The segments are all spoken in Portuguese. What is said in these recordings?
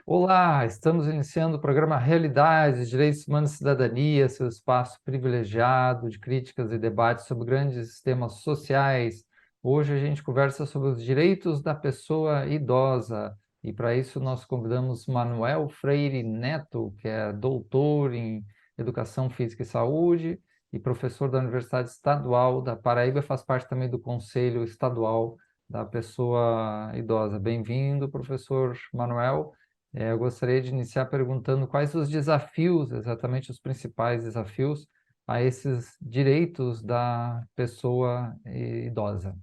Olá, estamos iniciando o programa Realidades, Direitos Humanos e Cidadania, seu espaço privilegiado de críticas e debates sobre grandes temas sociais. Hoje a gente conversa sobre os direitos da pessoa idosa e para isso nós convidamos Manuel Freire Neto, que é doutor em Educação Física e Saúde e professor da Universidade Estadual da Paraíba, faz parte também do Conselho Estadual da Pessoa Idosa. Bem-vindo, professor Manuel. Eu gostaria de iniciar perguntando quais os desafios, exatamente os principais desafios, a esses direitos da pessoa idosa.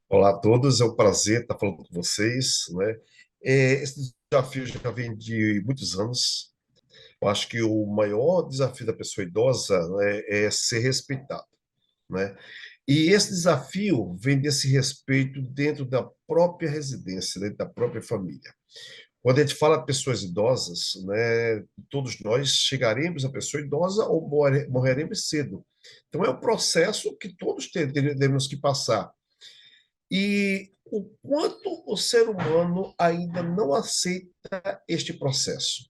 Olá a todos, é um prazer estar falando com vocês, né? Esse desafio já vem de muitos anos. Eu acho que o maior desafio da pessoa idosa, né, é ser respeitado, né? E esse desafio vem desse respeito dentro da própria residência, dentro da própria família. Quando a gente fala de pessoas idosas, né, todos nós chegaremos à pessoa idosa ou morreremos cedo. Então é um processo que todos teremos que passar. E o quanto o ser humano ainda não aceita este processo.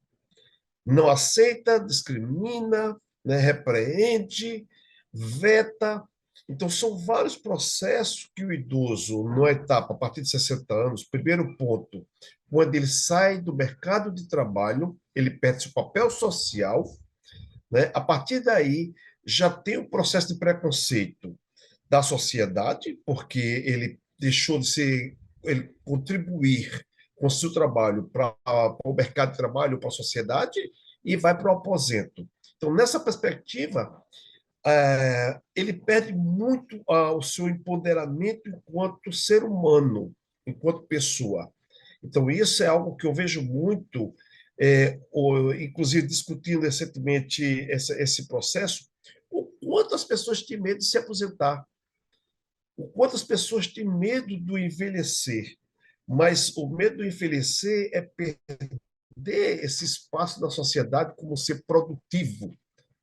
Não aceita, discrimina, né, repreende, veta. Então, são vários processos que o idoso, numa etapa, a partir de 60 anos, primeiro ponto, quando ele sai do mercado de trabalho, ele perde seu papel social, né? A partir daí, já tem o processo de preconceito da sociedade, porque ele deixou de ser, ele contribuir com o seu trabalho para o mercado de trabalho, para a sociedade, e vai para o aposento. Então, nessa perspectiva, ele perde muito o seu empoderamento enquanto ser humano, enquanto pessoa. Então, isso é algo que eu vejo muito, inclusive discutindo recentemente esse processo, o quanto as pessoas têm medo de se aposentar, o quanto as pessoas têm medo do envelhecer, mas o medo do envelhecer é perder esse espaço na sociedade como ser produtivo,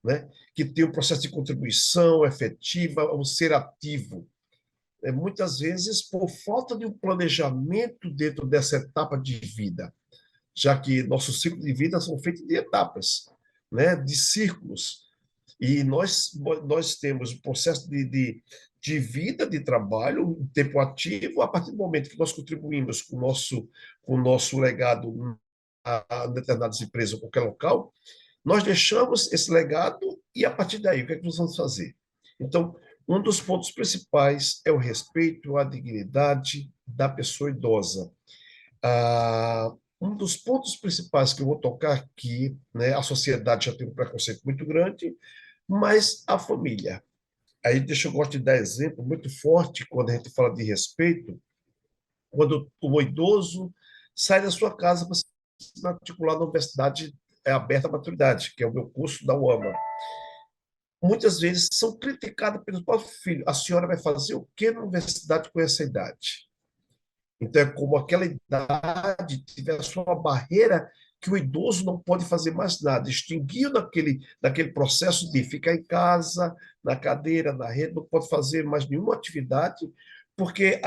né? Que tem um processo de contribuição efetiva, um ser ativo. Muitas vezes por falta de um planejamento dentro dessa etapa de vida, já que nossos ciclos de vida são feitos de etapas, né? De círculos. E nós temos o processo de vida, de trabalho, um tempo ativo, a partir do momento que nós contribuímos com o nosso legado a determinadas empresas ou qualquer local, nós deixamos esse legado e, a partir daí, o que é que nós vamos fazer? Então, um dos pontos principais é o respeito à dignidade da pessoa idosa. Um dos pontos principais que eu vou tocar aqui, né, a sociedade já tem um preconceito muito grande, mas a família. Aí deixa eu gosto de dar exemplo muito forte quando a gente fala de respeito, quando o idoso sai da sua casa para se matricular na Universidade Aberta à Maturidade, que é o meu curso da UAMA. Muitas vezes são criticadas pelos próprios filhos. A senhora vai fazer o que na universidade com essa idade? Então, é como aquela idade tiver a sua barreira que o idoso não pode fazer mais nada, extinguiu naquele processo de ficar em casa, na cadeira, na rede, não pode fazer mais nenhuma atividade, porque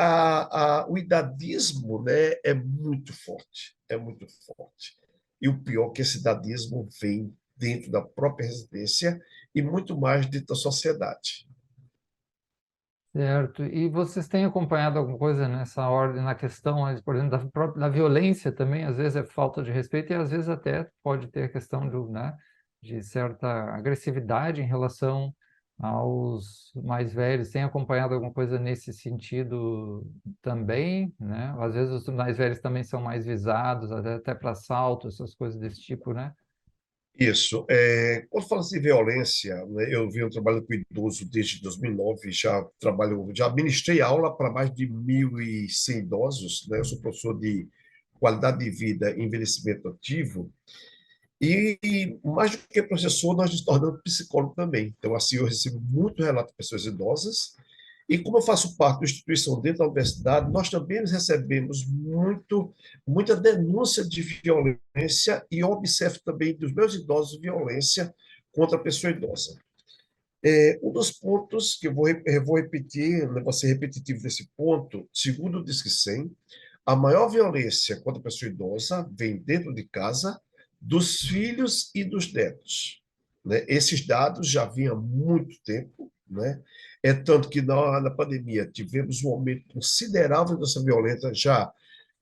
o idadismo, né, é muito forte, é muito forte. E o pior é que esse idadismo vem dentro da própria residência e muito mais dentro da sociedade. Certo. E vocês têm acompanhado alguma coisa nessa ordem, na questão, por exemplo, da violência também, às vezes é falta de respeito e às vezes até pode ter a questão né, de certa agressividade em relação aos mais velhos. Tem acompanhado alguma coisa nesse sentido também, né? Às vezes os mais velhos também são mais visados, até para assalto, essas coisas desse tipo, né? Isso. Quando fala de violência, né, eu venho trabalhando com idoso desde 2009, já ministrei aula para mais de 1.100 idosos, né? Eu sou professor de qualidade de vida e envelhecimento ativo, e mais do que professor, nós nos tornamos psicólogo também. Então, assim, eu recebo muito relato de pessoas idosas, e como eu faço parte da instituição dentro da universidade, nós também recebemos muita denúncia de violência, e eu observo também dos meus idosos violência contra a pessoa idosa. Um dos pontos que eu vou repetir, né, vou ser repetitivo nesse ponto, segundo o Disque 100, a maior violência contra a pessoa idosa vem dentro de casa, dos filhos e dos netos. Né? Esses dados já vinham há muito tempo, né? É tanto que na pandemia tivemos um aumento considerável dessa violência, já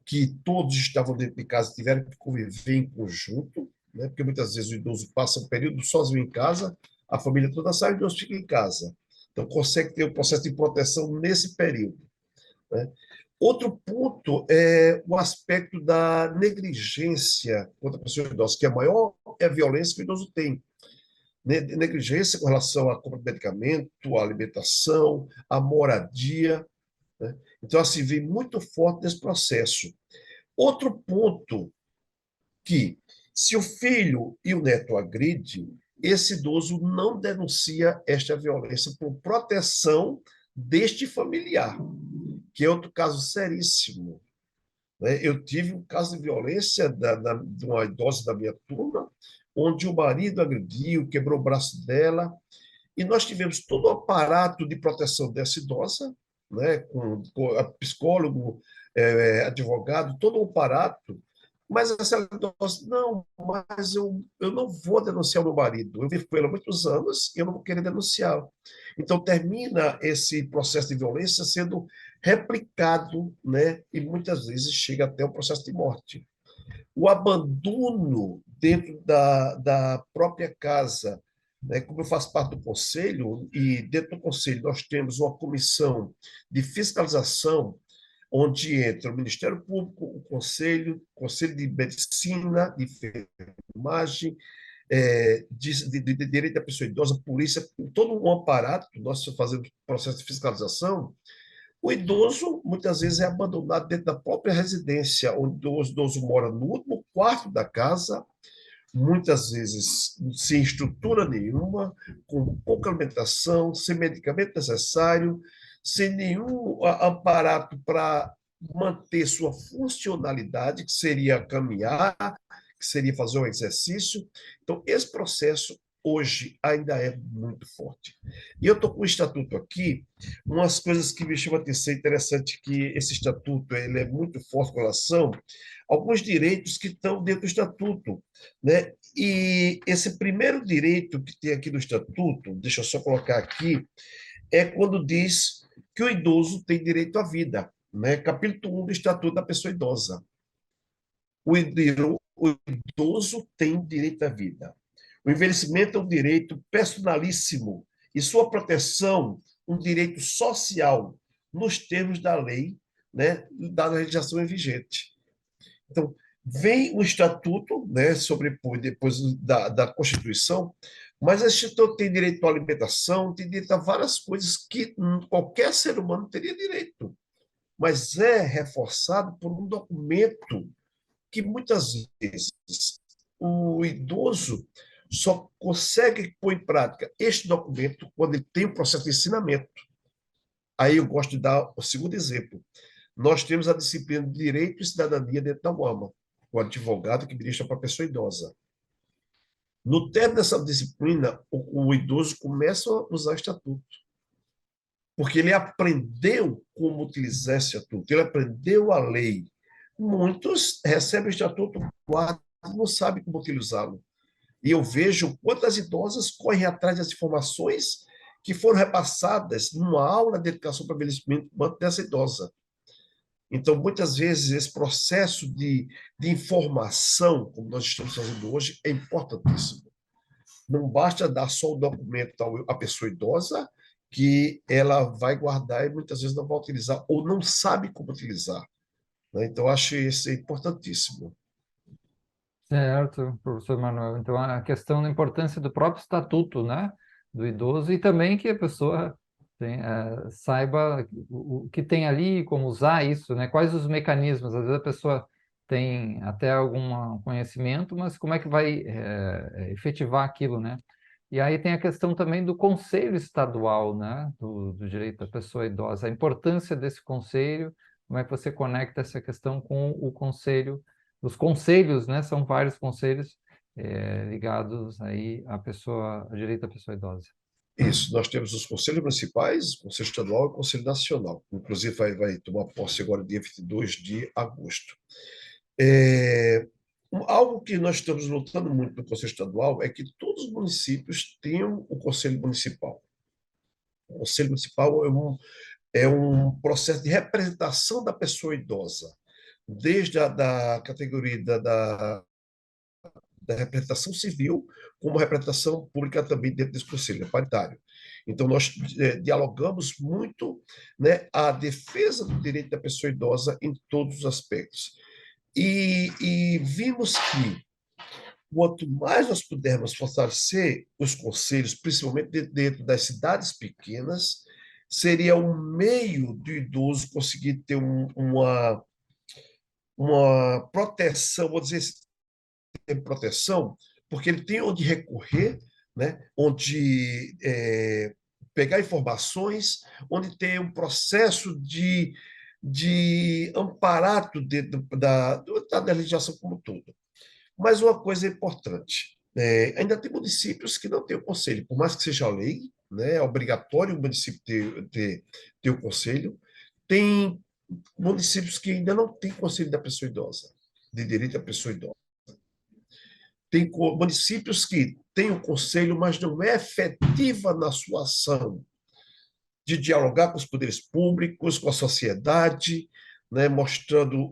que todos estavam dentro de casa e tiveram que conviver em conjunto, né? Porque muitas vezes o idoso passa um período sozinho em casa, a família toda sai e o idoso fica em casa. Então, consegue ter um processo de proteção nesse período. Né? Outro ponto é o aspecto da negligência contra a pessoa idosa, que a maior é a violência que o idoso tem. Negligência com relação à compra de medicamento, à alimentação, à moradia. Né? Então, assim, vem muito forte nesse processo. Outro ponto que, se o filho e o neto agridem, esse idoso não denuncia esta violência por proteção deste familiar, que é outro caso seríssimo. Né? Eu tive um caso de violência de uma idosa da minha turma, onde o marido agrediu, quebrou o braço dela, e nós tivemos todo o aparato de proteção dessa idosa, né, com psicólogo, advogado, todo o aparato, mas essa idosa, não, mas eu não vou denunciar o meu marido, eu vivo com ele há muitos anos e eu não vou querer denunciar. Então, termina esse processo de violência sendo replicado, né, e muitas vezes chega até o processo de morte. O abandono dentro da própria casa, né? Como eu faço parte do conselho, e dentro do conselho nós temos uma comissão de fiscalização, onde entra o Ministério Público, o Conselho de Medicina, de Enfermagem, de Direito da Pessoa Idosa, Polícia, todo um aparato, nós fazemos processo de fiscalização. O idoso, muitas vezes, é abandonado dentro da própria residência, onde o idoso mora no último quarto da casa, muitas vezes sem estrutura nenhuma, com pouca alimentação, sem medicamento necessário, sem nenhum aparato para manter sua funcionalidade, que seria caminhar, que seria fazer um exercício. Então, esse processo hoje ainda é muito forte. E eu estou com o estatuto aqui, umas coisas que me chamam a atenção, interessante que esse estatuto ele é muito forte com relação a alguns direitos que estão dentro do estatuto, né? E esse primeiro direito que tem aqui no estatuto, deixa eu só colocar aqui, é quando diz que o idoso tem direito à vida, né? Capítulo 1 do Estatuto da Pessoa Idosa. O idoso tem direito à vida. O envelhecimento é um direito personalíssimo e sua proteção um direito social nos termos da lei, né, da legislação vigente. Então, vem o estatuto, né, depois da Constituição, mas esse estatuto tem direito à alimentação, tem direito a várias coisas que qualquer ser humano teria direito, mas é reforçado por um documento que muitas vezes o idoso só consegue pôr em prática este documento quando ele tem o processo de ensinamento. Aí eu gosto de dar o segundo exemplo. Nós temos a disciplina de Direito e Cidadania dentro da UAMA, o advogado que ministra para a pessoa idosa. No término dessa disciplina, o idoso começa a usar o estatuto, porque ele aprendeu como utilizar esse estatuto, ele aprendeu a lei. Muitos recebem o estatuto, guardam, não sabem como utilizá-lo. E eu vejo quantas idosas correm atrás das informações que foram repassadas numa aula de educação para o envelhecimento dessa idosa. Então, muitas vezes, esse processo de informação, como nós estamos fazendo hoje, é importantíssimo. Não basta dar só o documento à pessoa idosa, que ela vai guardar e muitas vezes não vai utilizar, ou não sabe como utilizar. Né? Então, acho isso importantíssimo. Certo, professor Manuel. Então, a questão da importância do próprio estatuto, né, do idoso, e também que a pessoa saiba o que tem ali, como usar isso, né, quais os mecanismos. Às vezes a pessoa tem até algum conhecimento, mas como é que vai efetivar aquilo, né? E aí tem a questão também do conselho estadual, né, do direito da pessoa idosa, a importância desse conselho, como é que você conecta essa questão com o conselho, os conselhos, né, são vários conselhos ligados aí à pessoa, ao direito da pessoa idosa. Isso, nós temos os conselhos municipais, o Conselho Estadual e o Conselho Nacional. Inclusive, vai tomar posse agora, dia 22 de agosto. É, algo que nós estamos lutando muito no Conselho Estadual é que todos os municípios tenham o Conselho Municipal. O Conselho Municipal é um processo de representação da pessoa idosa, desde a da categoria da representação civil, como representação pública também dentro desse conselho, é paritário. Então, nós dialogamos muito, né, a defesa do direito da pessoa idosa em todos os aspectos. E vimos que quanto mais nós pudermos fortalecer os conselhos, principalmente dentro das cidades pequenas, seria um meio do idoso conseguir ter uma proteção, vou dizer, proteção, porque ele tem onde recorrer, né? Onde pegar informações, onde tem um processo de amparato da legislação como um todo. Mas uma coisa é importante, ainda tem municípios que não têm o conselho, por mais que seja lei, né, é obrigatório o município ter o conselho, tem municípios que ainda não têm conselho da pessoa idosa, de direito da pessoa idosa. Tem municípios que têm o conselho, mas não é efetiva na sua ação de dialogar com os poderes públicos, com a sociedade, né, mostrando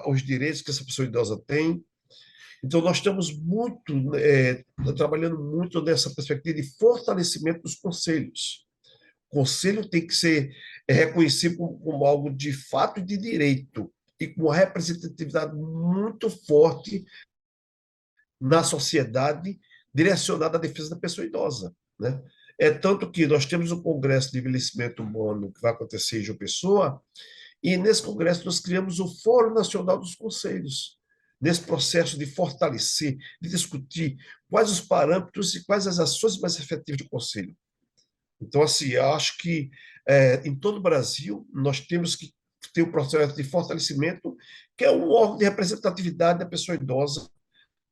os direitos que essa pessoa idosa tem. Então, nós estamos trabalhando muito nessa perspectiva de fortalecimento dos conselhos. O conselho tem que ser reconhecido como algo de fato e de direito, e com uma representatividade muito forte na sociedade direcionada à defesa da pessoa idosa, né? É tanto que nós temos o Congresso de Envelhecimento Humano que vai acontecer em João Pessoa, e nesse congresso nós criamos o Fórum Nacional dos Conselhos, nesse processo de fortalecer, de discutir quais os parâmetros e quais as ações mais efetivas do conselho. Então, assim, eu acho que em todo o Brasil nós temos que ter um processo de fortalecimento, que é um órgão de representatividade da pessoa idosa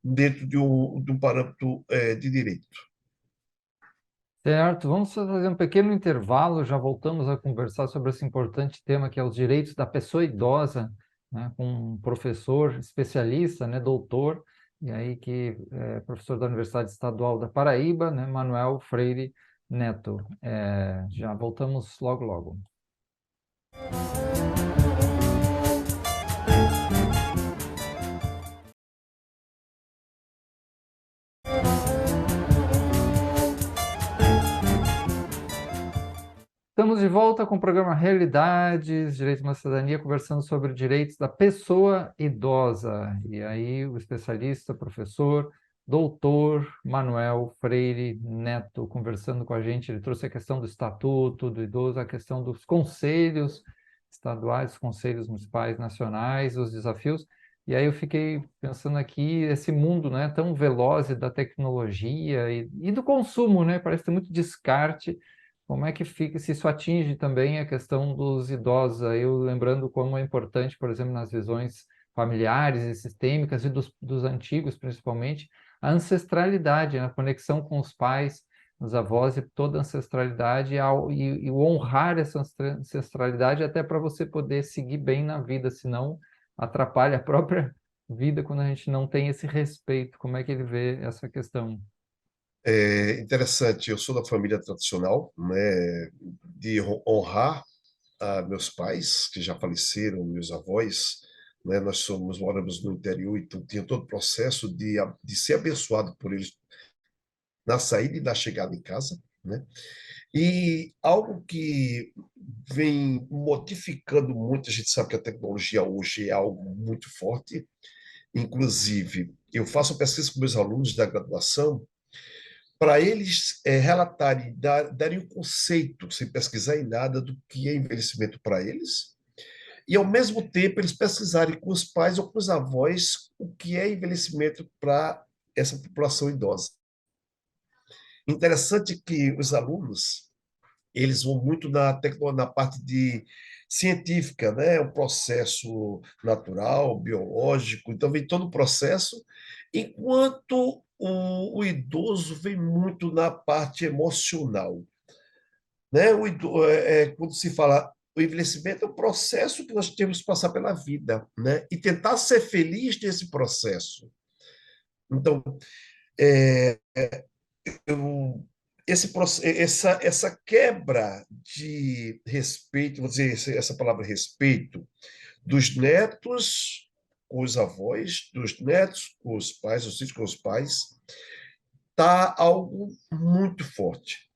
dentro de um parâmetro de direito. Certo, vamos fazer um pequeno intervalo, já voltamos a conversar sobre esse importante tema que é os direitos da pessoa idosa, né, com um professor especialista, né, doutor, e aí que é professor da Universidade Estadual da Paraíba, né, Manuel Freire Neto. Já voltamos logo, logo. Estamos de volta com o programa Realidades, Direitos e Cidadania, conversando sobre direitos da pessoa idosa. E aí o especialista, professor, doutor Manuel Freire Neto, conversando com a gente, ele trouxe a questão do estatuto do idoso, a questão dos conselhos estaduais, conselhos municipais, nacionais, os desafios. E aí eu fiquei pensando aqui, esse mundo, né, tão veloz da tecnologia e do consumo, né, parece ter muito descarte. Como é que fica, se isso atinge também a questão dos idosos? Eu lembrando como é importante, por exemplo, nas visões familiares e sistêmicas, e dos antigos principalmente, a ancestralidade, a conexão com os pais, os avós e toda a ancestralidade, e o honrar essa ancestralidade até para você poder seguir bem na vida, senão atrapalha a própria vida quando a gente não tem esse respeito. Como é que ele vê essa questão? É interessante, eu sou da família tradicional, né, de honrar meus pais, que já faleceram, meus avós, né, moramos no interior, então tinha todo o processo de ser abençoado por eles na saída e na chegada em casa, né? E algo que vem modificando muito, a gente sabe que a tecnologia hoje é algo muito forte, inclusive eu faço pesquisa com meus alunos da graduação, para eles relatarem, darem um conceito, sem pesquisar em nada, do que é envelhecimento para eles, e, ao mesmo tempo, eles pesquisarem com os pais ou com os avós o que é envelhecimento para essa população idosa. Interessante que os alunos, eles vão muito na parte de científica, né? O processo natural, biológico, então vem todo o processo, enquanto o idoso vem muito na parte emocional, né? Quando se fala o envelhecimento é um processo que nós temos que passar pela vida, né? E tentar ser feliz nesse processo. Então, é, eu, essa quebra de respeito, vou dizer essa palavra respeito, dos netos com os avós, dos netos com os pais, dos filhos com os pais, está algo muito forte.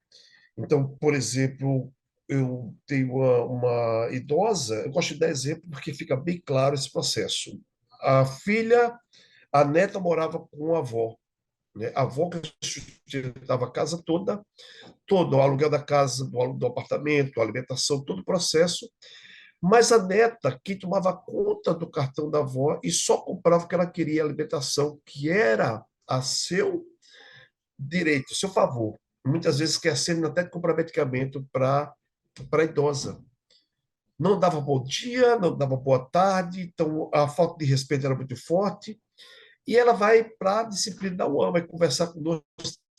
Então, por exemplo, eu tenho uma idosa, eu gosto de dar exemplo porque fica bem claro esse processo. A filha, a neta morava com a avó, né? A avó que sustentava a casa toda, todo o aluguel da casa, do apartamento, a alimentação, todo o processo, mas a neta que tomava conta do cartão da avó e só comprava o que ela queria, a alimentação, que era a seu direito, a seu favor. Muitas vezes esquecendo até de comprar medicamento para a idosa. Não dava bom dia, não dava boa tarde, então a falta de respeito era muito forte. E ela vai para a disciplina da UAM, vai conversar conosco,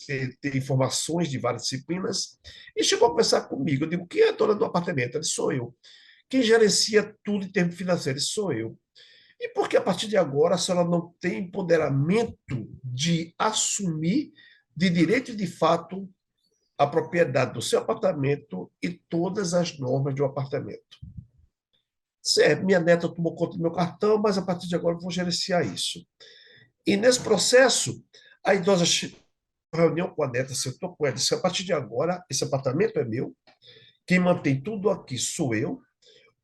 ter informações de várias disciplinas, e chegou a conversar comigo. Eu digo, quem é a dona do apartamento? Ele sou eu. Quem gerencia tudo em termos financeiros? Sou eu. E por que a partir de agora a senhora não tem empoderamento de assumir de direito e de fato a propriedade do seu apartamento e todas as normas do apartamento? Certo, minha neta tomou conta do meu cartão, mas a partir de agora eu vou gerenciar isso. E nesse processo, a idosa reunião com a neta, sentou com ela, disse: a partir de agora, esse apartamento é meu, quem mantém tudo aqui sou eu,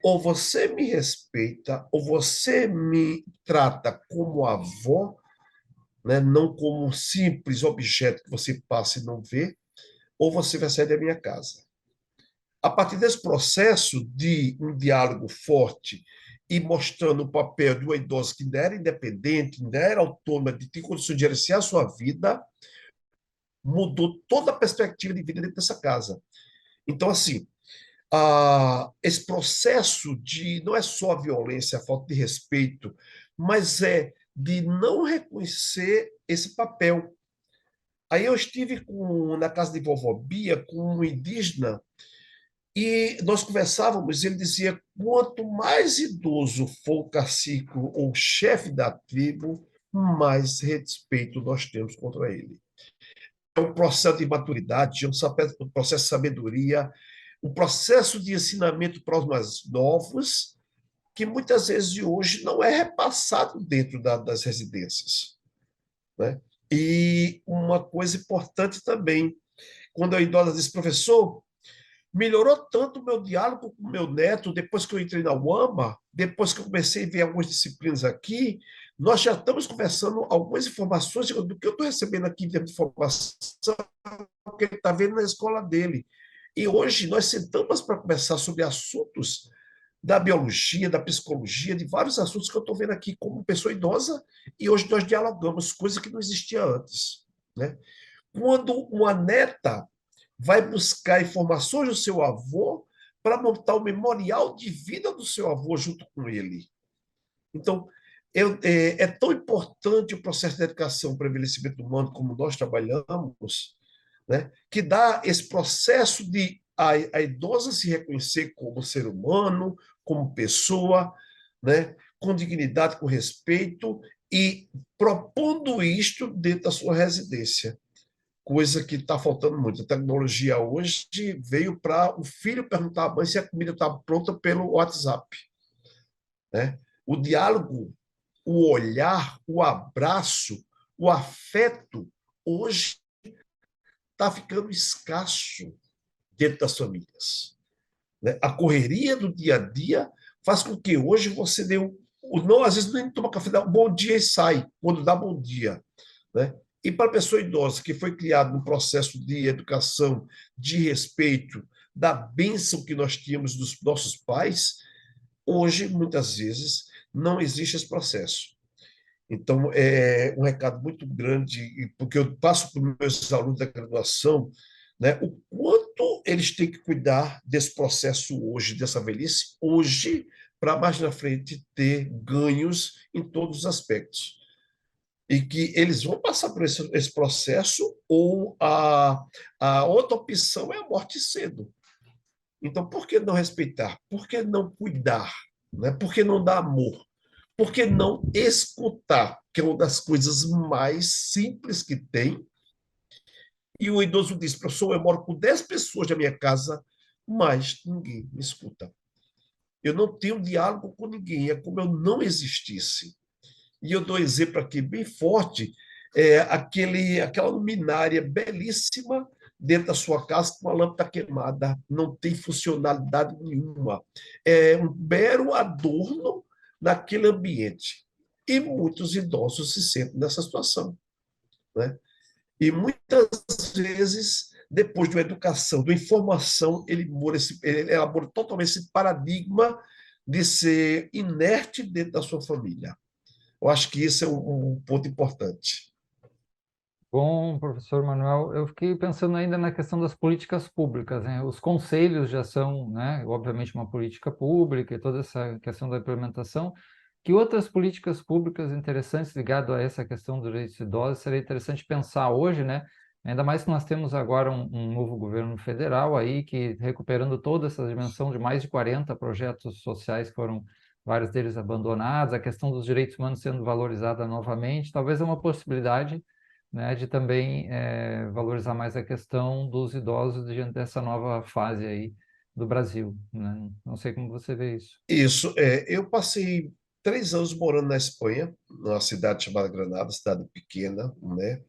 ou você me respeita, ou você me trata como avó, né, não como um simples objeto que você passa e não vê, ou você vai sair da minha casa. A partir desse processo de um diálogo forte e mostrando o papel de uma idosa que ainda era independente, ainda era autônoma, de ter condições de gerenciar a sua vida, mudou toda a perspectiva de vida dentro dessa casa. Então, assim, esse processo de não é só a violência, a falta de respeito, mas é de não reconhecer esse papel. Aí eu estive na casa de vovó Bia com um indígena e nós conversávamos, ele dizia, quanto mais idoso for o cacique ou o chefe da tribo, mais respeito nós temos contra ele. É um processo de maturidade, é um processo de sabedoria, um processo de ensinamento para os mais novos, que muitas vezes de hoje não é repassado dentro das residências, né? E uma coisa importante também, quando a idosa diz, professor, melhorou tanto o meu diálogo com o meu neto depois que eu entrei na UAMA, depois que eu comecei a ver algumas disciplinas aqui, nós já estamos conversando algumas informações do que eu estou recebendo aqui de informação que ele está vendo na escola dele. E hoje nós sentamos para conversar sobre assuntos da biologia, da psicologia, de vários assuntos que eu estou vendo aqui como pessoa idosa, e hoje nós dialogamos, coisa que não existia antes, né? Quando uma neta vai buscar informações do seu avô para montar o memorial de vida do seu avô junto com ele. Então, é tão importante o processo de educação para o envelhecimento humano como nós trabalhamos, né, que dá esse processo de a idosa se reconhecer como ser humano, como pessoa, né, com dignidade, com respeito, e propondo isto dentro da sua residência, coisa que está faltando muito. A tecnologia hoje veio para o filho perguntar à mãe se a comida está pronta pelo WhatsApp, né? O diálogo, o olhar, o abraço, o afeto, hoje está ficando escasso dentro das famílias, né? A correria do dia a dia faz com que hoje você dê não, às vezes nem toma café, dá um bom dia e sai, quando dá bom dia, né? E para a pessoa idosa que foi criada num processo de educação, de respeito, da bênção que nós tínhamos dos nossos pais, hoje, muitas vezes, não existe esse processo. Então, é um recado muito grande, porque eu passo para os meus alunos da graduação, né, o quanto eles têm que cuidar desse processo hoje, dessa velhice, hoje, para mais na frente ter ganhos em todos os aspectos. E que eles vão passar por esse processo, ou a outra opção é a morte cedo. Então, por que não respeitar? Por que não cuidar? Né? Por que não dar amor? Por que não escutar? Que é uma das coisas mais simples que tem. E o idoso diz: professor, eu moro com 10 pessoas na minha casa, mas ninguém me escuta. Eu não tenho diálogo com ninguém, é como eu não existisse. E eu dou um exemplo aqui bem forte, aquela luminária belíssima dentro da sua casa com a lâmpada queimada, não tem funcionalidade nenhuma. É um mero adorno naquele ambiente. E muitos idosos se sentem nessa situação. Né? E muitas vezes, depois de uma educação, de uma informação, ele elabora totalmente esse paradigma de ser inerte dentro da sua família. Eu acho que isso é um ponto importante. Bom, professor Manuel, eu fiquei pensando ainda na questão das políticas públicas, né? Os conselhos já são, né, obviamente uma política pública e toda essa questão da implementação. Que outras políticas públicas interessantes ligadas a essa questão dos direitos idosos seria interessante pensar hoje, né? Ainda mais que nós temos agora um novo governo federal aí que recuperando toda essa dimensão de mais de 40 projetos sociais que foram vários deles abandonados, a questão dos direitos humanos sendo valorizada novamente, talvez é uma possibilidade, né, de também valorizar mais a questão dos idosos diante dessa nova fase aí do Brasil, né? Não sei como você vê isso. Isso, eu passei 3 anos morando na Espanha, numa cidade chamada Granada, cidade pequena, né?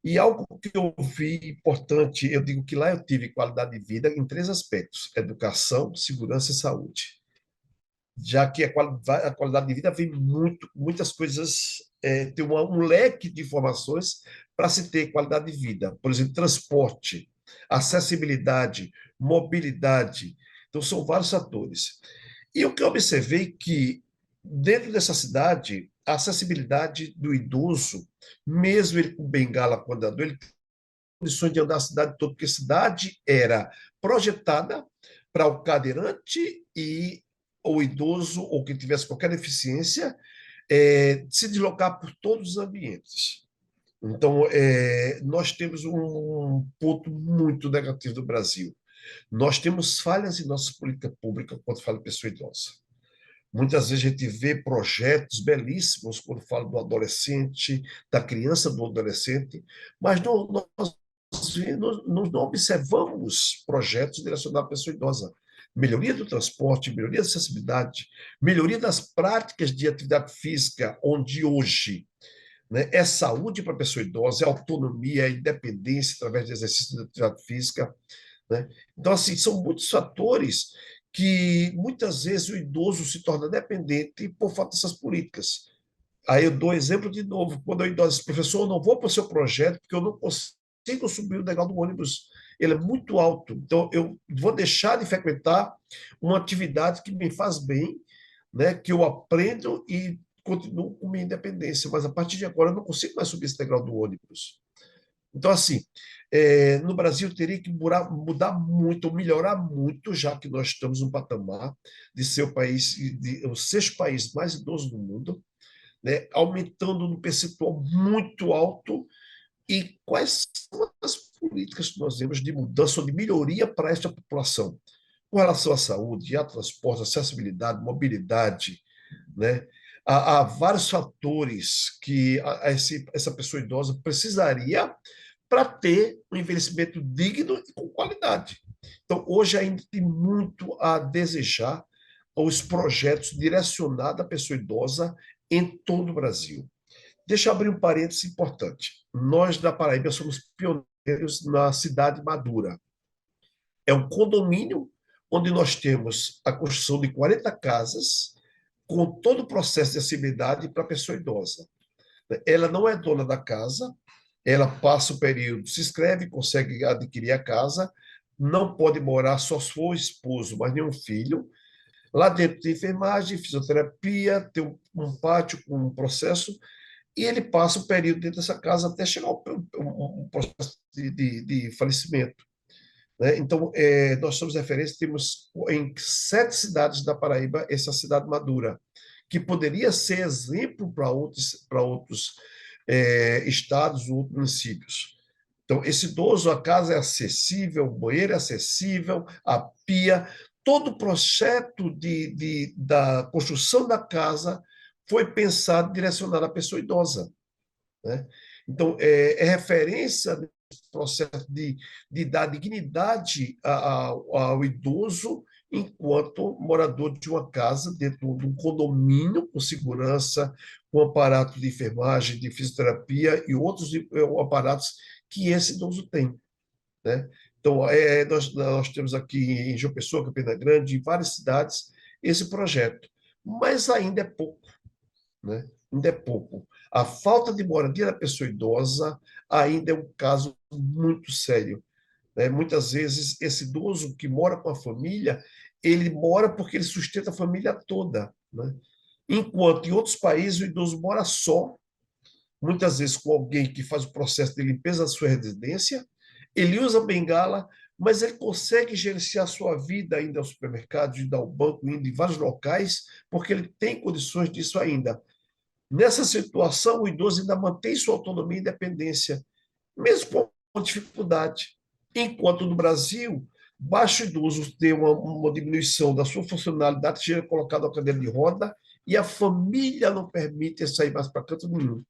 E algo que eu vi importante, eu digo que lá eu tive qualidade de vida em 3 aspectos: educação, segurança e saúde. Já que a qualidade de vida vem muitas coisas, tem um leque de informações para se ter qualidade de vida. Por exemplo, transporte, acessibilidade, mobilidade. Então, são vários fatores. E o que eu observei que, dentro dessa cidade, a acessibilidade do idoso, mesmo ele com bengala quando andando, ele tem condições de andar a cidade toda, porque a cidade era projetada para o cadeirante e o idoso, ou que tivesse qualquer deficiência, se deslocar por todos os ambientes. Então, nós temos um ponto muito negativo do Brasil. Nós temos falhas em nossa política pública quando fala de pessoa idosa. Muitas vezes a gente vê projetos belíssimos quando fala do adolescente, da criança, do adolescente, mas nós não observamos projetos direcionados à pessoa idosa. Melhoria do transporte, melhoria da acessibilidade, melhoria das práticas de atividade física, onde hoje, né, é saúde para a pessoa idosa, é autonomia, é independência através do exercício de atividade física. Né? Então, assim, são muitos fatores que muitas vezes o idoso se torna dependente por falta dessas políticas. Aí eu dou exemplo de novo, quando o idoso diz: professor, eu não vou para o seu projeto porque eu não consigo subir o degrau do ônibus, ele é muito alto, então eu vou deixar de frequentar uma atividade que me faz bem, né, que eu aprendo e continuo com minha independência, mas a partir de agora eu não consigo mais subir esse degrau do ônibus. Então, assim, no Brasil teria que mudar muito, melhorar muito, já que nós estamos no patamar de ser o 6º país mais idoso do mundo, né, aumentando no percentual muito alto. E quais são as políticas que nós temos de mudança ou de melhoria para esta população? Com relação à saúde, a transporte, acessibilidade, mobilidade, né? Há vários fatores que essa pessoa idosa precisaria para ter um envelhecimento digno e com qualidade. Então, hoje ainda tem muito a desejar os projetos direcionados à pessoa idosa em todo o Brasil. Deixa eu abrir um parênteses importante. Nós, da Paraíba, somos pioneiros na Cidade Madura. É um condomínio onde nós temos a construção de 40 casas com todo o processo de acessibilidade para a pessoa idosa. Ela não é dona da casa, ela passa o período, se inscreve, consegue adquirir a casa, não pode morar só se for o esposo, mas nenhum filho. Lá dentro tem enfermagem, fisioterapia, tem um pátio com um processo, e ele passa o período dentro dessa casa até chegar ao processo de falecimento, né? Então, nós somos referência, temos em 7 cidades da Paraíba essa cidade madura, que poderia ser exemplo para outros estados ou outros municípios. Então, esse idoso, a casa é acessível, o banheiro é acessível, a pia, todo o projeto da construção da casa foi pensado, direcionado à pessoa idosa, né? Então, referência nesse processo de dar dignidade ao idoso enquanto morador de uma casa, dentro de um condomínio, com segurança, com aparato de enfermagem, de fisioterapia e outros aparatos que esse idoso tem, né? Então, nós temos aqui em João Pessoa, Campina Grande, em várias cidades, esse projeto. Mas ainda é pouco, né? Ainda é pouco. A falta de moradia da pessoa idosa ainda é um caso muito sério, né? Muitas vezes, esse idoso que mora com a família, ele mora porque ele sustenta a família toda, né? Enquanto em outros países o idoso mora só, muitas vezes com alguém que faz o processo de limpeza da sua residência, ele usa bengala, mas ele consegue gerenciar a sua vida, indo ao supermercado, indo ao banco, indo em vários locais, porque ele tem condições disso ainda. Nessa situação, o idoso ainda mantém sua autonomia e independência, mesmo com dificuldade. Enquanto no Brasil, baixo idoso tem uma diminuição da sua funcionalidade, seja colocado na cadeira de roda, e a família não permite sair mais para canto nenhum,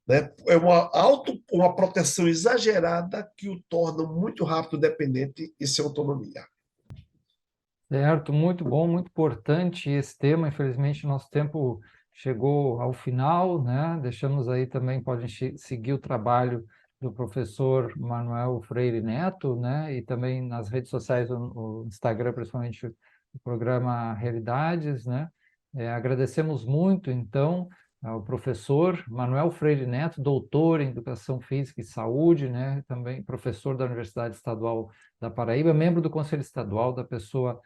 né? É uma proteção exagerada que o torna muito rápido dependente e sem autonomia. Certo, muito bom, muito importante esse tema. Infelizmente, nosso tempo chegou ao final, né? Deixamos aí também, podem seguir o trabalho do professor Manuel Freire Neto, né? E também nas redes sociais, o Instagram, principalmente o programa Realidades, né? Agradecemos muito, então, ao professor Manuel Freire Neto, doutor em Educação Física e Saúde, né? Também professor da Universidade Estadual da Paraíba, membro do Conselho Estadual da Pessoa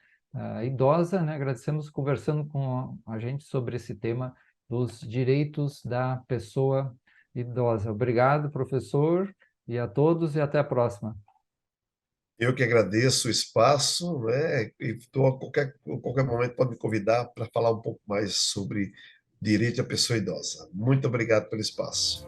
idosa, né? Agradecemos conversando com a gente sobre esse tema dos direitos da pessoa idosa. Obrigado, professor, e a todos, e até a próxima. Eu que agradeço o espaço, né? E a qualquer momento pode me convidar para falar um pouco mais sobre direito à pessoa idosa. Muito obrigado pelo espaço.